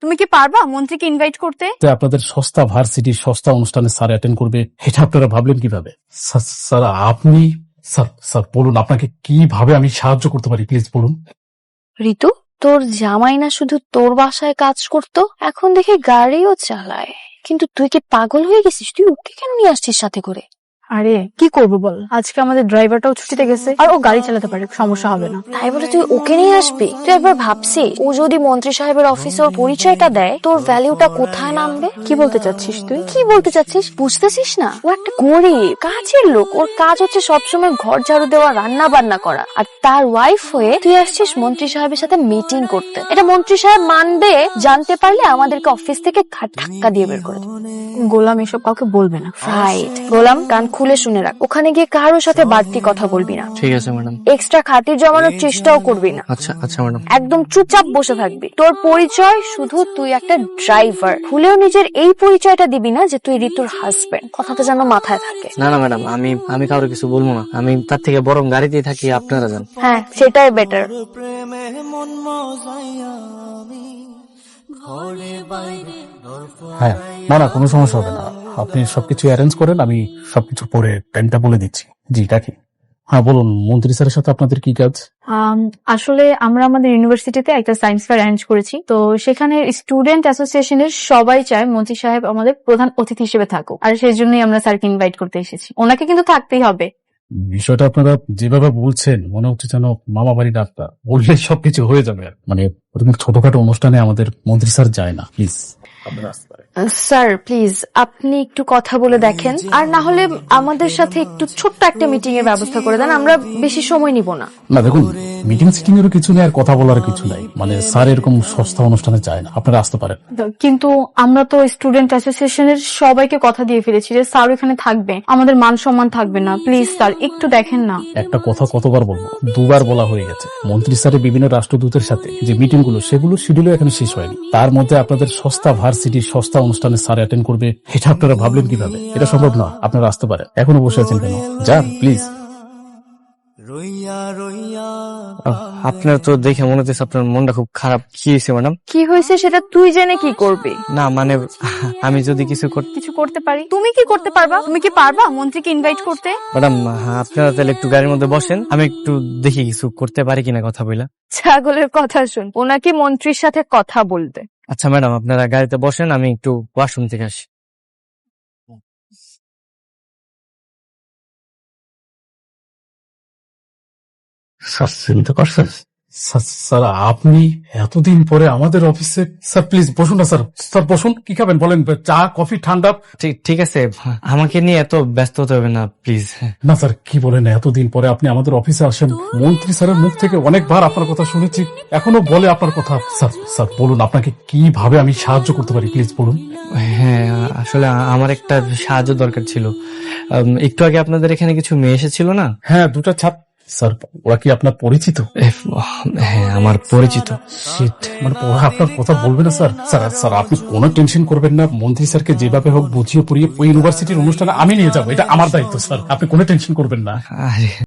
তুমি কি পারবা মন্ত্রীকে ইনভাইট করতে? আপনাদের সস্তা ভার্সিটির সস্তা অনুষ্ঠানে স্যার অ্যাটেন্ড করবে, এটা আপনারা ভাবলেন কিভাবে? স্যার আপনি স্যার বলুন, আপনাকে কিভাবে আমি সাহায্য করতে পারি, প্লিজ বলুন। ঋতু, তোর জামাই না শুধু তোর বাসায় কাজ করতো, এখন দেখে গাড়িও চালায়। কিন্তু তুই কি পাগল হয়ে গেছিস? তুই ওকে কেন নিয়ে আসছিস সাথে করে? আরে কি করবো বল, আজকে আমাদের ড্রাইভারটাও ছুটিতে গেছে, আর ও গাড়ি চালাতে পারে, সমস্যা হবে না। তাই বলে তুই ওকে নিয়ে আসবি? তুই একবার ভাবছিস ও যদি মন্ত্রী সাহেবের অফিসে ওর পরিচয়টা দেয়, তোর ভ্যালুটা কোথায় নামবে? কি বলতে চাচ্ছিস তুই? কি বলতে চাচ্ছিস বুঝতেছিস না? ও একটা গরিব কাজের লোক, ওর কাজ হচ্ছে সবসময় ঘর ঝাড়ু দেওয়া, রান্না বান্না করা। আর তার ওয়াইফ হয়ে তুই আসছিস মন্ত্রী সাহেবের সাথে মিটিং করতে। এটা মন্ত্রী সাহেব মানবে? জানতে পারলে আমাদেরকে অফিস থেকে ধাক্কা দিয়ে বের করে দেবে। গোলাম এসব কাউকে বলবে না। রাইট গোলাম, কান খুলে শুনে রাখ, ওখানে গিয়ে কারোর সাথে বাড়তি কথা বলবি না। ঠিক আছে ম্যাডাম। এক্সট্রা খাতির জমানোর চেষ্টাও করবি না। আচ্ছা ম্যাডাম। একদম চুপচাপ বসে থাকবি। তোর পরিচয় শুধু তুই একটা ড্রাইভার। ভুলেও নিজের এই পরিচয়টা দিবি না যে তুই ঋতুর হাজবেন্ড। কথাটা যেন মাথায় থাকে। না ম্যাডাম, আমি কারো কিছু বলবো না। আমি তার থেকে বরং গাড়িতেই থাকি, আপনারা যান। হ্যাঁ, সেটাই বেটার। হ্যাঁ, না কোনো সমস্যা হবে না, আপনি সবকিছু অ্যারেঞ্জ করেন, আমি সবকিছু পরে টাইমটা বলে দিচ্ছি। জি রাখি। হ্যাঁ বলুন, মন্ত্রী স্যারের সাথে আপনাদের কি কাজ? আসলে আমরা আমাদের ইউনিভার্সিটিতে একটা সায়েন্স ফেয়ার অ্যারেঞ্জ করেছি, তো সেখানে স্টুডেন্ট অ্যাসোসিয়েশনের সবাই চায় মন্ত্রী সাহেব আমাদের প্রধান অতিথি হিসেবে থাকুক, আর সেই জন্যই আমরা স্যারকে ইনভাইট করতে এসেছি। ওনাকে কিন্তু থাকতেই হবে। বিষয়টা আপনারা যেভাবে বলছেন মনে হচ্ছে যেন মামা বাড়ি ডাক্তার বললে সবকিছু হয়ে যাবে। মানে ওরকম ছোটখাটো অনুষ্ঠানে আমাদের মন্ত্রী স্যার যায় না, প্লিজ। স্যার প্লিজ আপনি একটু কথা বলে দেখেন, আর না হলে আমাদের সাথে একটু ছোট্ট একটা মিটিং এর ব্যবস্থা করে দেন, আমরা বেশি সময় নিব না। না দেখুন, মিটিং সিটিং এরও কিছু নেই, আর কথা বলার কিছু নাই। মানে স্যার এরকম সস্তা অনুষ্ঠানে যায় না, আপনারা আসতে পারেন। কিন্তু আমরা তো স্টুডেন্ট অ্যাসোসিয়েশনের সবাইকে কথা দিয়ে ফেলেছি যে স্যার এখানে থাকবে, আমাদের মান সম্মান থাকবে না। প্লিজ স্যার একটু দেখেন না। একটা কথা কতবার বলবো, দুবার বলা হয়ে গেছে। মন্ত্রী স্যারের বিভিন্ন রাষ্ট্রদূতের সাথে যে মিটিং গুলো, সেগুলো শিডিউল এখানে শেষ হয়নি। তার মধ্যে আপনাদের সস্তা ভার্সিটির সস্তা অনুষ্ঠানে স্যার অ্যাটেন্ড করবে, এটা আপনারা ভাবলেন কিভাবে? এটা সম্ভব না। আপনারা আসতে পারেন। এখনো বসে আছেন কেন? যান প্লিজ। আপনার তো দেখে মনে হচ্ছে আপনার মনটা খুব খারাপ। কি হয়েছে ম্যাডাম? কি হয়েছে সেটা তুই জেনে কি করবি? না মানে আমি যদি কিছু করতে পারি। তুমি কি করতে পারবা? তুমি কি পারবা মন্ত্রীকে ইনভাইট করতে? ম্যাডাম, আপনারা তাহলে একটু গাড়ির মধ্যে বসেন, আমি একটু দেখি কিছু করতে পারি কিনা কথা বইলা। ছাগলের কথা শুন, ওনাকে মন্ত্রীর সাথে কথা বলতে। আচ্ছা ম্যাডাম, আপনারা গাড়িতে বসেন, আমি একটু ওয়াশরুম থেকে আসি। স্যার চিন্তা করছেন? স্যার আপনি এতদিন পরে আমাদের অফিসে। স্যার প্লিজ বসুন না। স্যার বসুন। কি খাবেন বলেন? চা, কফি, ঠান্ডা? ঠিক আছে, আমাকে নিয়ে এত ব্যস্ত হতে হবে না প্লিজ। না স্যার, কি বলেন, এতদিন পরে আপনি আমাদের অফিসে আসেন। মন্ত্রী স্যারের মুখ থেকে অনেকবার আপনার কথা শুনেছি, এখনো বলে আপনার কথা। স্যার বলুন, আপনাকে কিভাবে আমি সাহায্য করতে পারি, প্লিজ বলুন। হ্যাঁ, আসলে আমার একটা সাহায্য দরকার ছিল। একটু আগে আপনাদের এখানে কিছু মেয়ে এসেছিল না? হ্যাঁ, দুটা ছাত্র। স্যার ওরা কি আপনার পরিচিত? হ্যাঁ, আমার পরিচিত। মানে ওরা আপনার কথা বলবে না? স্যার আপনি কোনো টেনশন করবেন না। মন্ত্রী স্যারকে যেভাবে হোক বুঝিয়ে পড়িয়ে ওই ইউনিভার্সিটির অনুষ্ঠানে আমি নিয়ে যাবো, এটা আমার দায়িত্ব। স্যার আপনি কোনো টেনশন করবেন না।